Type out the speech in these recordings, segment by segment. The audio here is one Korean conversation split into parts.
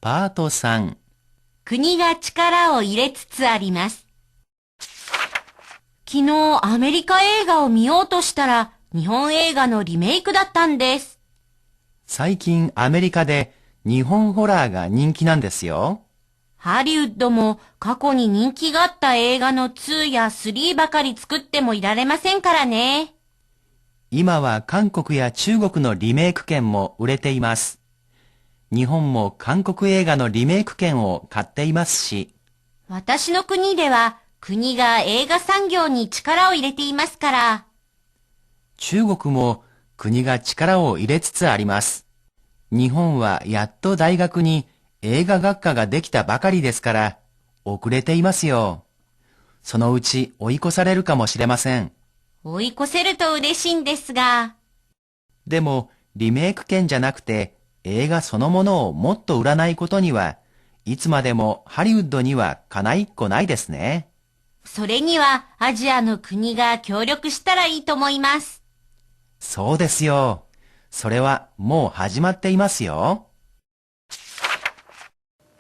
パート3。国が力を入れつつあります。昨日アメリカ映画を見ようとしたら日本映画のリメイクだったんです。最近アメリカで日本ホラーが人気なんですよ。ハリウッドも過去に人気があった映画の2や3ばかり作ってもいられませんからね。今は韓国や中国のリメイク権も売れています。日本も韓国映画のリメイク権を買っていますし。私の国では国が映画産業に力を入れていますから。中国も国が力を入れつつあります。日本はやっと大学に映画学科ができたばかりですから遅れていますよ。そのうち追い越されるかもしれません。追い越せると嬉しいんですが。でもリメイク権じゃなくて映画そのものをもっと売らないことにはいつまでもハリウッドにはかないっこないですね。それにはアジアの国が協力したらいいと思います。そうですよ。それはもう始まっていますよ。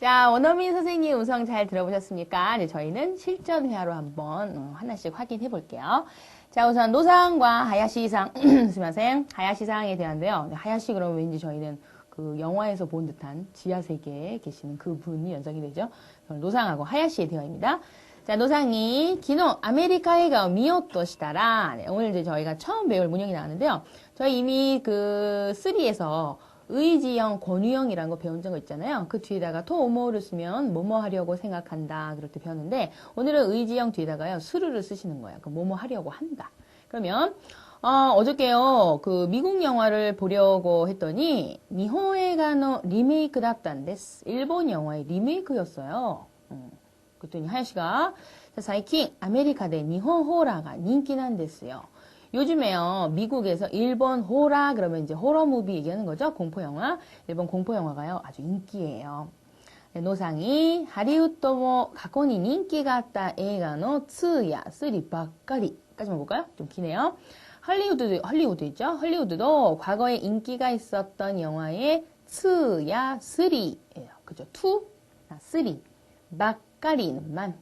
자, 원어민 선생님 음성 잘 들어보셨습니까? 이제 저희는 실전 회화로 한번 하나씩 확인해 볼게요. 자, 우선 노상과 하야시상, 스미마셍, 하야시상에 대한데요. 하야시 그러면 왠지 저희는 그 영화에서 본 듯한 지하 세계에 계시는 그 분이 연상이 되죠. 노상하고 하야시의 대화입니다. 자, 노상이 기노 아메리카에가 미요또 시다라. 네, 오늘 이제 저희가 처음 배울 문형이 나왔는데요. 저희 이미 그 3에서 의지형, 권유형이라는 거 배운 적 있잖아요. 그 뒤에다가 토오모를 쓰면 뭐뭐 하려고 생각한다. 그럴 때 배웠는데 오늘은 의지형 뒤에다가요. 수르를 쓰시는 거예요. 그 뭐뭐 하려고 한다. 그러면 어저께요. 그 미국 영화를 보려고 했더니 니혼에가노 리메이크 다딴데스. 일본 영화의 리메이크였어요. 그랬더니 하야시가 사이킹 아메리카데 니혼 호라가 인기난데스요. 요즘에요, 미국에서 일본 호라, 그러면 이제 호러 무비 얘기하는 거죠. 공포영화. 일본 공포영화가요, 아주 인기예요. 네, 노상이, 하리우토모, 가코니 인기가 있다, 에가노, 2야, 3 ばっかり. 까지만 볼까요? 좀 기네요. 헐리우드 있죠? 헐리우드도 과거에 인기가 있었던 영화의 2야, 3예요. 그죠? 2, 3, ばっかり만,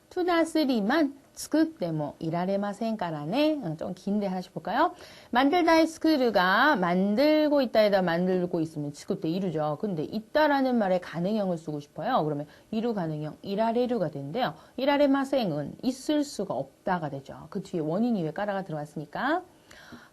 2나 3만, 作ってもいられませんからね. 좀 긴데 하나씩 볼까요? 만들다의 스크류가 만들고 있다에다 만들고 있으면 스크때 이루죠. 근데 있다라는 말에 가능형을 쓰고 싶어요. 그러면 이루 가능형 이라레루가 되는데요. 이라레마생은 있을 수가 없다가 되죠. 그 뒤에 원인이 왜 까라가 들어갔으니까.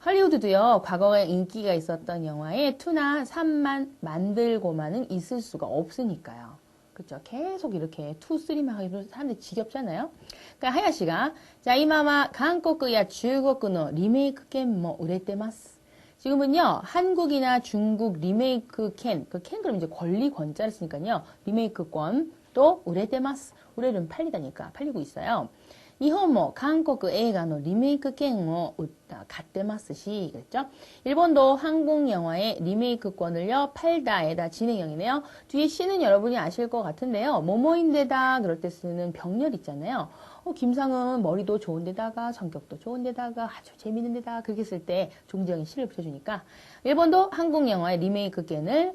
할리우드도요. 과거에 인기가 있었던 영화에 2나 3만 만들고만은 있을 수가 없으니까요. 그쵸. 계속 이렇게 2, 3만 하기로 사람들이 지겹잖아요. 그러니까 하야시가 자, 이마마 한국이야 중국의 리메이크 캔뭐 우레테마스. 지금은요. 한국이나 중국 리메이크 캔, 그 캔 그럼 이제 권리 권자를 쓰니까요. 리메이크권 또 우레테마스. 우레는 팔리다니까 팔리고 있어요. 일본도 한국映画の 리메이크 캔을 갖대마스시 그랬죠? 일본도 한국 영화의 리메이크권을요 팔다에다 진행형이네요. 뒤에 시는 여러분이 아실 것 같은데요. 뭐뭐인데다 그럴 때 쓰는 병렬 있잖아요. 김상은 머리도 좋은데다가 성격도 좋은데다가 아주 재밌는데다가 그렇게 쓸 때 종지형이 시를 붙여주니까 일본도 한국 영화의 리메이크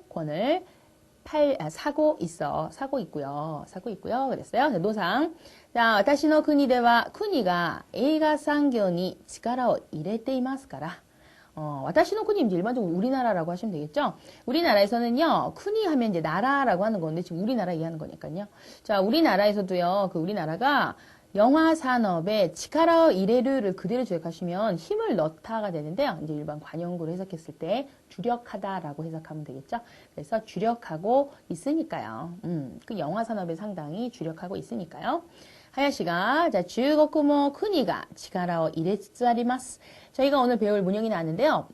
권을 사고 있고요. 그랬어요. 노상. 자, 私の国では国が映画産業に力を入れていますから。私の国이제 일반적으로 우리나라라고 하시면 되겠죠? 우리나라에서는요, 쿠니 하면 이제 나라라고 하는 건데, 지금 우리나라 이해하는 거니까요. 자, 우리나라에서도요, 그 우리나라가 영화 산업에 치카라 이레르를 그대로 조역하시면 힘을 넣다가 되는데요. 이제 일반 관용구로 해석했을 때 주력하다라고 해석하면 되겠죠. 그래서 주력하고 있으니까요. 그 영화 산업에 상당히 주력하고 있으니까요. 하야시가 자, 중국모 쿠니가 치카라오 이레츠아리마스. 저희가 오늘 배울 문형이 나왔는데요.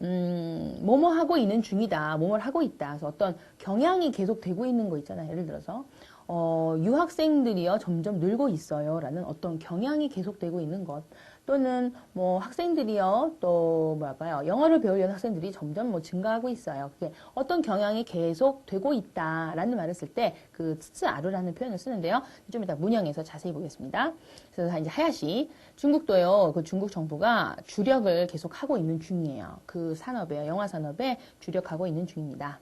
뭐뭐 하고 있는 중이다. 뭐뭘 하고 있다. 그래서 어떤 경향이 계속 되고 있는 거 있잖아요. 예를 들어서 유학생들이요 점점 늘고 있어요 라는 어떤 경향이 계속되고 있는 것 또는 뭐 학생들이요 또 뭐랄까요 영어를 배우려는 학생들이 점점 뭐 증가하고 있어요. 그게 어떤 경향이 계속되고 있다라는 말을 쓸 때 그 트츠아루라는 표현을 쓰는데요. 좀 이따 문형에서 자세히 보겠습니다. 그래서 이제 하야시 중국도요 그 중국 정부가 주력을 계속하고 있는 중이에요. 그 산업에 영화 산업에 주력하고 있는 중입니다.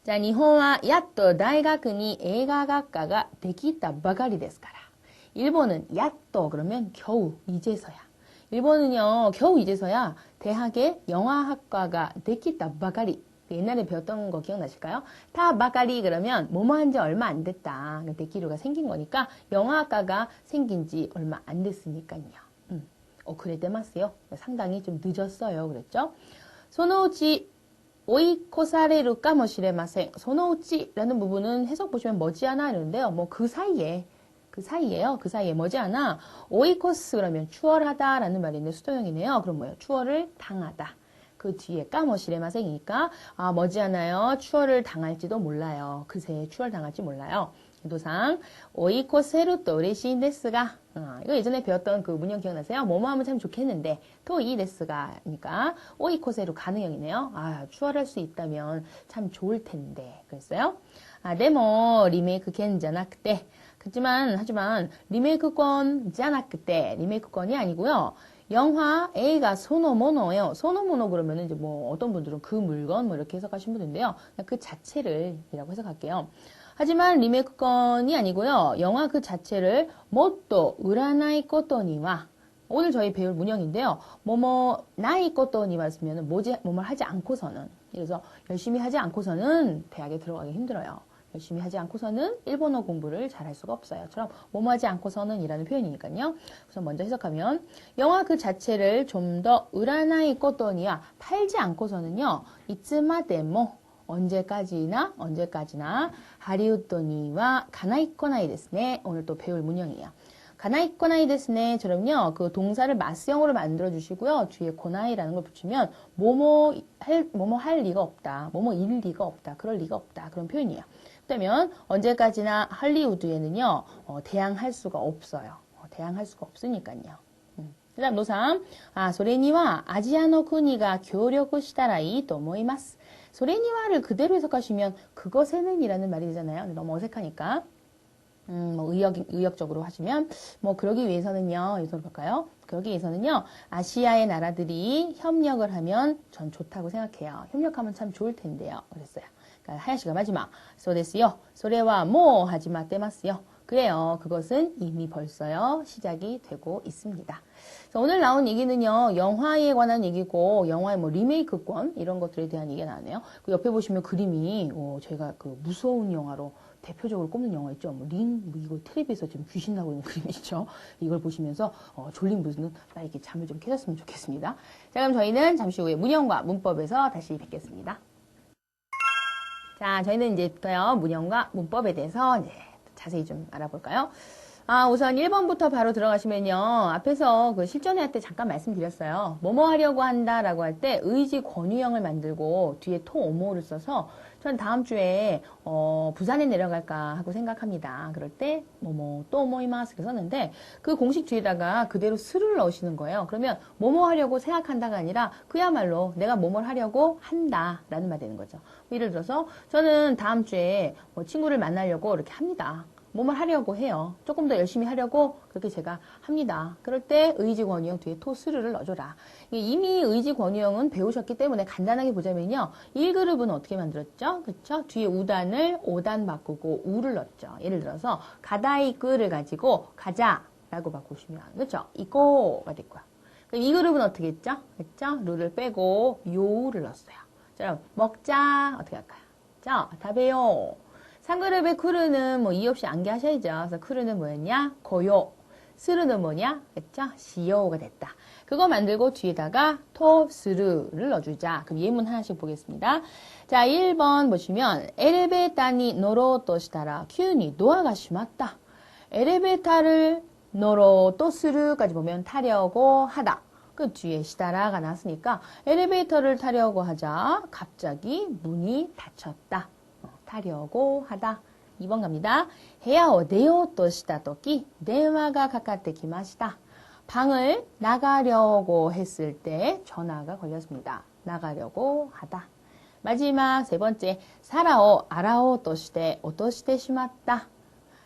자, 일본은 やっと大学に映画学科ができたばかりですから. 일본은 やっと 그러면 겨우, 이제서야. 일본은요, 겨우 이제서야 대학에 영화학과가 できたばかり. 옛날에 배웠던 거 기억나실까요? 다 바가리 그러면 뭐뭐 한 지 얼마 안 됐다. 데키루가 생긴 거니까 영화학과가 생긴 지 얼마 안 됐으니까요. 그랬대마스요. 상당히 좀 늦었어요. 그랬죠? そのうち追い越されるかもしれません. そのうち라는 부분은 해석 보시면 머지않아 이러는데요. 뭐 그 사이에요. 그 사이에 머지않아 오이코스 그러면 추월하다라는 말인데 수도형이네요. 그럼 뭐예요? 추월을 당하다. 그 뒤에 까머시레마생이니까 머지않아요. 추월을 당할지도 몰라요. 그새 추월당할지 몰라요. 도상 오이코세루 또 우레시인 데스가 이거 예전에 배웠던 그 문형 기억나세요? 뭐뭐 하면 참 좋겠는데 또 이 데스가니까 오이코세루 가능형이네요. 추월할 수 있다면 참 좋을 텐데 그랬어요. 데모 리메이크 겐잖아 그때 하지만 리메이크권잖아 그때 리메이크권이 아니고요. 영화 A가 소노모노예요. 소노모노 그러면은 이제 뭐 어떤 분들은 그 물건 뭐 이렇게 해석하신 분인데요. 그 자체를이라고 해석할게요. 하지만 리메이크건이 아니고요. 영화 그 자체를 뭣도 우라나이 꼬또니와 오늘 저희 배울 문형인데요. 뭐뭐 나이 꼬또니와 쓰면은 뭐뭐 하지 않고서는 그래서 열심히 하지 않고서는 대학에 들어가기 힘들어요. 열심히 하지 않고서는 일본어 공부를 잘할 수가 없어요.처럼 뭐뭐 하지 않고서는 이라는 표현이니까요. 우선 먼저 해석하면 영화 그 자체를 좀 더 우라나이 꼬또니와 팔지 않고서는요. 이츠마데모 언제까지나 하리우토니와 가나이코나이 데스네. 오늘 또 배울 문형이에요. 가나이코나이 데스네처럼요. 그 동사를 맞수형으로 만들어 주시고요. 뒤에 고나이라는 걸 붙이면 뭐뭐 할 리가 없다. 뭐뭐일 리가 없다. 그럴 리가 없다. 그런 표현이에요. 그러면 언제까지나 할리우드에는요. 대항할 수가 없어요. 대항할 수가 없으니까요. 그 다음 노삼. それにはアジアの国が協力したらいいと思います. 소레니와를 그대로 해석하시면 그것에는 이라는 말이 되잖아요. 너무 어색하니까. 뭐 의역적으로 하시면 뭐 그러기 위해서는요. 이렇게 볼까요? 그러기 위해서는요. 아시아의 나라들이 협력을 하면 전 좋다고 생각해요. 협력하면 참 좋을 텐데요. 그랬어요. 그러니까 하야시가 마지막. そうですよ. それはもう始まってますよ. 그래요. 그것은 이미 벌써요. 시작이 되고 있습니다. 그래서 오늘 나온 얘기는요. 영화에 관한 얘기고 영화의 뭐 리메이크권 이런 것들에 대한 얘기가 나왔네요. 그 옆에 보시면 그림이 제가 그 무서운 영화로 대표적으로 꼽는 영화 있죠. 뭐 이거 텔레비에서 지금 귀신 나고 있는 그림 있죠. 이걸 보시면서 졸린 분은 이렇게 잠을 좀 깨셨으면 좋겠습니다. 자, 그럼 저희는 잠시 후에 문형과 문법에서 다시 뵙겠습니다. 자, 저희는 이제부터요. 문형과 문법에 대해서 이제 자세히 좀 알아볼까요? 우선 1번부터 바로 들어가시면요. 앞에서 그 실전회할 때 잠깐 말씀드렸어요. 뭐뭐 하려고 한다라고 할 때 의지 권유형을 만들고 뒤에 토 오모를 써서 전 다음 주에 부산에 내려갈까 하고 생각합니다. 그럴 때 뭐뭐 또 모이마스 썼는데 그 공식 뒤에다가 그대로 스를 넣으시는 거예요. 그러면 뭐뭐 하려고 생각한다가 아니라 그야말로 내가 뭐뭘 하려고 한다라는 말이 되는 거죠. 예를 들어서 저는 다음 주에 친구를 만나려고 이렇게 합니다. 뭐뭘 하려고 해요. 조금 더 열심히 하려고 그렇게 제가 합니다. 그럴 때 의지 권유형 뒤에 토스르를 넣어줘라. 이미 의지 권유형은 배우셨기 때문에 간단하게 보자면요. 1그룹은 어떻게 만들었죠? 그렇죠? 뒤에 우단을 5단 바꾸고 우를 넣었죠. 예를 들어서 가다이끄를 가지고 가자라고 바꾸시면 그렇죠? 이거가 됐고요. 그럼 2그룹은 어떻게 했죠? 그렇죠? 루를 빼고 요를 넣었어요. 자, 먹자 어떻게 할까요? 자, 다베요. 3그룹의 쿠르는 뭐 이의 없이 암기하셔야죠. 그래서 쿠르는 뭐였냐? 고요. 스르는 뭐냐? 그쵸? 시요가 됐다. 그거 만들고 뒤에다가 토, 스르를 넣어주자. 그럼 예문 하나씩 보겠습니다. 자, 1번 보시면 엘리베이터니 노로또 시타라 큐니 도어가 심었다. 엘리베이터를 노로또 스르까지 보면 타려고 하다. 그 뒤에 시다라가 나왔으니까 엘리베이터를 타려고 하자. 갑자기 문이 닫혔다. 타려고 하다. 2번 갑니다. 部屋を出ようとしたとき電話がかかってきました. 방을 나가려고 했을 때 전화가 걸렸습니다. 나가려고 하다. 마지막 세 번째. 사라오 알아오として落としてしまった.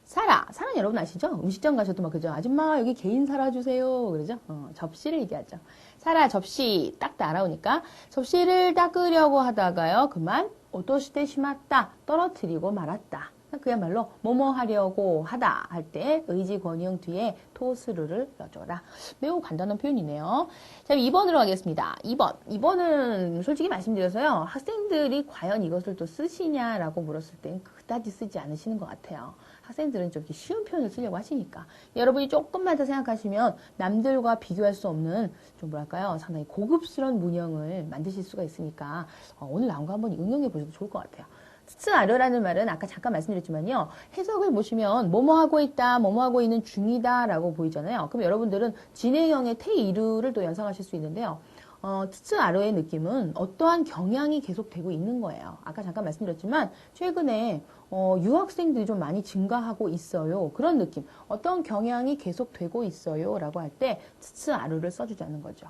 사라는 여러분 아시죠? 음식점 가셔도 막 그죠? 아줌마 여기 개인 사라 주세요. 그러죠? 접시를 얘기하죠. 사라 접시 딱 따라오니까 접시를 닦으려고 하다가요. 그만 오토시테 시마다 떨어뜨리고 말았다. 그야말로 뭐뭐 하려고 하다 할 때 의지 권형 뒤에 토스르를 넣어줘라. 매우 간단한 표현이네요. 자, 2번으로 가겠습니다. 2번은 솔직히 말씀드려서요. 학생들이 과연 이것을 또 쓰시냐라고 물었을 땐 그다지 쓰지 않으시는 것 같아요. 학생들은 좀 쉬운 표현을 쓰려고 하시니까. 여러분이 조금만 더 생각하시면 남들과 비교할 수 없는 좀 뭐랄까요. 상당히 고급스러운 문형을 만드실 수가 있으니까 오늘 나온 거 한번 응용해 보셔도 좋을 것 같아요. 스츠아르라는 말은 아까 잠깐 말씀드렸지만요. 해석을 보시면 뭐뭐 하고 있다, 뭐뭐 하고 있는 중이다 라고 보이잖아요. 그럼 여러분들은 진행형의 태이루를 또 연상하실 수 있는데요. 스츠아르의 느낌은 어떠한 경향이 계속되고 있는 거예요. 아까 잠깐 말씀드렸지만 최근에 유학생들이 좀 많이 증가하고 있어요. 그런 느낌. 어떤 경향이 계속되고 있어요 라고 할 때 스츠아르를 써주자는 거죠.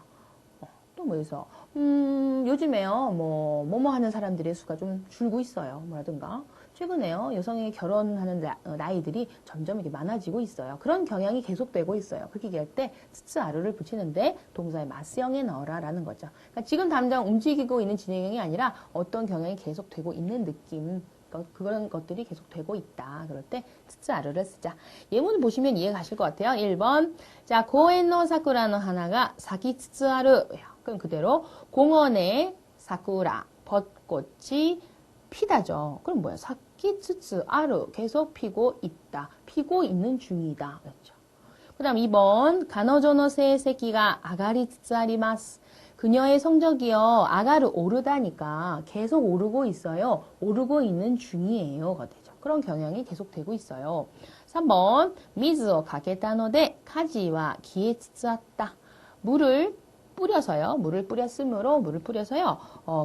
또 뭐해서 요즘에요 뭐뭐 하는 사람들의 수가 좀 줄고 있어요. 뭐라든가 최근에요 여성이 결혼하는 나이들이 점점 이렇게 많아지고 있어요. 그런 경향이 계속되고 있어요. 그렇게 얘기할 때 스츠아르를 붙이는데 동사의 마스형에 넣어라 라는 거죠. 그러니까 지금 당장 움직이고 있는 진행형이 아니라 어떤 경향이 계속되고 있는 느낌, 그런 것들이 계속되고 있다. 그럴 때 스츠아르를 쓰자. 예문을 보시면 이해 가실 것 같아요. 1번. 자, 고엔노 사쿠라노 하나가 사키 스츠아르. 그럼 그대로 공원에 사쿠라, 벚꽃이 피다죠. 그럼 뭐야? 사키 스츠아르. 계속 피고 있다. 피고 있는 중이다. 그렇죠. 그 다음 2번. 가노조노 세세기가 아가리 스츠아리마스. 그녀의 성적이요. 아가르 오르다니까 계속 오르고 있어요. 오르고 있는 중이에요가 되죠. 그런 경향이 계속되고 있어요. 3번. 미즈오 가게타노데 카지와 기에 츠츠았다. 물을 뿌려서요. 물을 뿌려서요.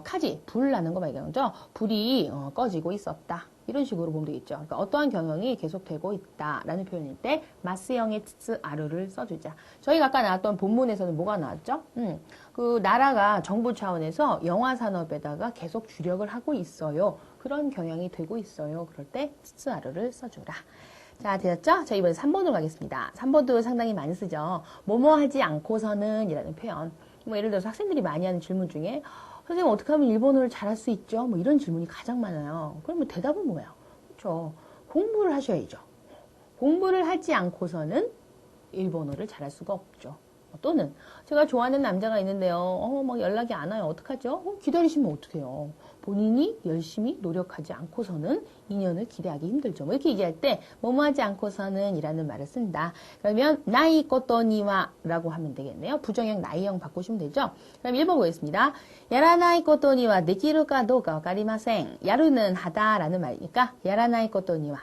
카지, 불 나는 거 말이죠. 불이 꺼지고 있었다. 이런 식으로 보면 되겠죠. 그러니까 어떠한 경영이 계속되고 있다라는 표현일 때 마스형의 스츠아르를 써주자. 저희가 아까 나왔던 본문에서는 뭐가 나왔죠? 그 나라가 정부 차원에서 영화 산업에다가 계속 주력을 하고 있어요. 그런 경향이 되고 있어요. 그럴 때 스츠아르를 써주라. 자, 되셨죠? 자, 이번에 3번으로 가겠습니다. 3번도 상당히 많이 쓰죠. 뭐뭐 하지 않고서는 이라는 표현. 뭐 예를 들어서 학생들이 많이 하는 질문 중에 선생님 어떻게 하면 일본어를 잘할 수 있죠? 뭐 이런 질문이 가장 많아요. 그러면 대답은 뭐예요? 그렇죠. 공부를 하셔야죠. 공부를 하지 않고서는 일본어를 잘할 수가 없죠. 또는 제가 좋아하는 남자가 있는데요. 막 연락이 안 와요. 어떡하죠? 기다리시면 어떡해요? 본인이 열심히 노력하지 않고서는 인연을 기대하기 힘들죠. 뭐 이렇게 얘기할 때 뭐뭐 하지 않고서는 이라는 말을 쓴다. 그러면 나이 꼬또니와 라고 하면 되겠네요. 부정형 나이형 바꾸시면 되죠. 그럼 1번 보겠습니다. 야라나이 꼬또니와 데키루까 도까 와카리마센. 야루는 하다라는 말이니까 야라나이 꼬또니와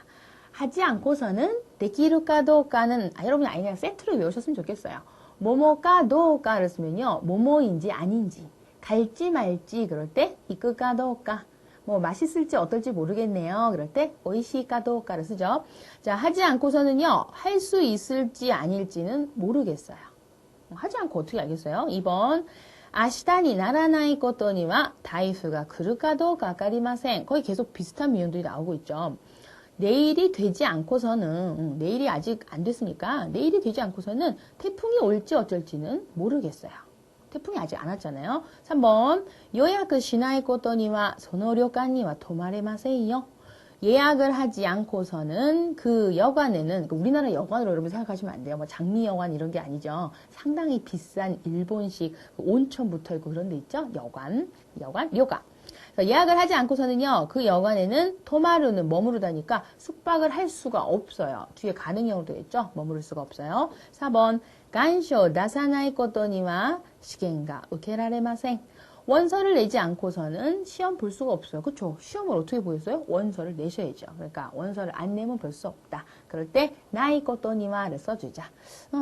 하지 않고서는 데키루까 도까는 여러분이 아예 그냥 세트로 외우셨으면 좋겠어요. 뭐뭐까 도까를 쓰면요. 뭐뭐인지 아닌지 갈지 말지 그럴 때 이끄까 도까 뭐 맛있을지 어떨지 모르겠네요. 그럴 때 오이시까 도까를 쓰죠. 자, 하지 않고서는요. 할 수 있을지 아닐지는 모르겠어요. 하지 않고 어떻게 알겠어요? 2번 아시다니 나라나이 것도니와 다이프가 그르까 도까 와카리마센. 거의 계속 비슷한 미용들이 나오고 있죠. 내일이 되지 않고서는 내일이 아직 안 됐으니까 내일이 되지 않고서는 태풍이 올지 어쩔지는 모르겠어요. 태풍이 아직 안 왔잖아요. 3번 요약을 시나이 것도니와 소노료관니와 도마레마세이요. 예약을 하지 않고서는 그 여관에는 우리나라 여관으로 여러분 생각하시면 안 돼요. 뭐 장미 여관 이런 게 아니죠. 상당히 비싼 일본식 온천 붙어 있고 그런 데 있죠. 여관, 료가. 예약을 하지 않고서는요, 그 여관에는 토마르는 머무르다니까 숙박을 할 수가 없어요. 뒤에 가능형으로 되겠죠? 머무를 수가 없어요. 4번, 간쇼 나사나이 것도니와 시겐가 우케라레마생. 원서를 내지 않고서는 시험 볼 수가 없어요. 그쵸? 시험을 어떻게 보겠어요? 원서를 내셔야죠. 그러니까 원서를 안 내면 볼 수 없다. 그럴 때 나이 것도니와를 써주자.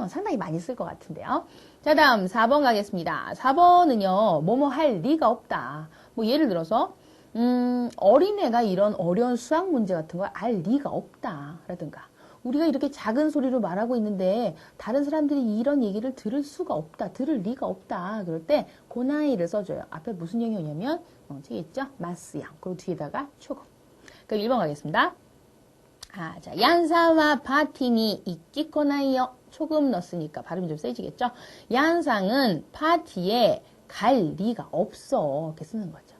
상당히 많이 쓸 것 같은데요. 자, 다음 4번 가겠습니다. 4번은요, 뭐뭐 할 리가 없다. 뭐 예를 들어서 어린애가 이런 어려운 수학 문제 같은 걸 알 리가 없다. 라든가 우리가 이렇게 작은 소리로 말하고 있는데 다른 사람들이 이런 얘기를 들을 수가 없다. 들을 리가 없다. 그럴 때 고나이를 써줘요. 앞에 무슨 형이냐면 저기 있죠? 마스형. 그리고 뒤에다가 초급. 그럼 1번 가겠습니다. 자, 얀상와 파티니 이끼코나이요. 조금 넣었으니까 발음이 좀 세지겠죠? 얀상은 파티에 갈 리가 없어. 이렇게 쓰는 거죠.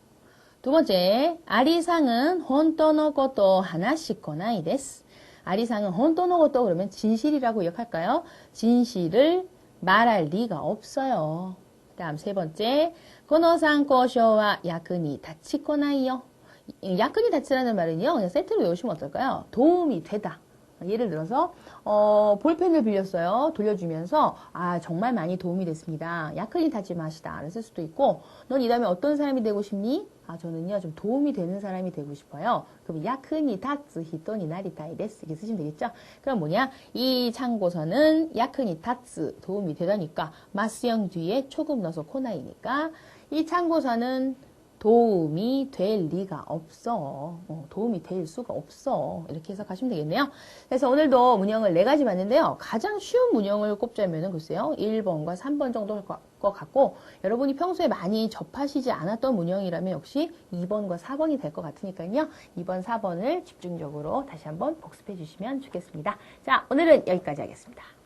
두 번째, 아리상은 혼토노 고토 하나시코나이 데스. 아리상은 혼토노 고토 그러면 진실이라고 기억할까요? 진실을 말할 리가 없어요. 다음 세 번째, 고노상고쇼와 야근이 다치코나이요. 야근이 다치라는 말은요, 그냥 세트로 외우시면 어떨까요? 도움이 되다. 예를 들어서 볼펜을 빌렸어요. 돌려주면서 정말 많이 도움이 됐습니다. 야근이 다치 마시다. 라쓸 수도 있고 넌 이 다음에 어떤 사람이 되고 싶니? 저는요 좀 도움이 되는 사람이 되고 싶어요. 그럼 야근이 다츠 히토니 나리타이 데스 이렇게 쓰시면 되겠죠? 그럼 뭐냐? 이 참고서는 야근이 다츠 도움이 되다니까 마스형 뒤에 초급 넣어서 코나이니까 이 참고서는 도움이 될 리가 없어. 도움이 될 수가 없어. 이렇게 해석하시면 되겠네요. 그래서 오늘도 문형을 4가지 봤는데요. 가장 쉬운 문형을 꼽자면은 글쎄요. 1번과 3번 정도일 것 같고 여러분이 평소에 많이 접하시지 않았던 문형이라면 역시 2번과 4번이 될 것 같으니까요. 2번, 4번을 집중적으로 다시 한번 복습해 주시면 좋겠습니다. 자, 오늘은 여기까지 하겠습니다.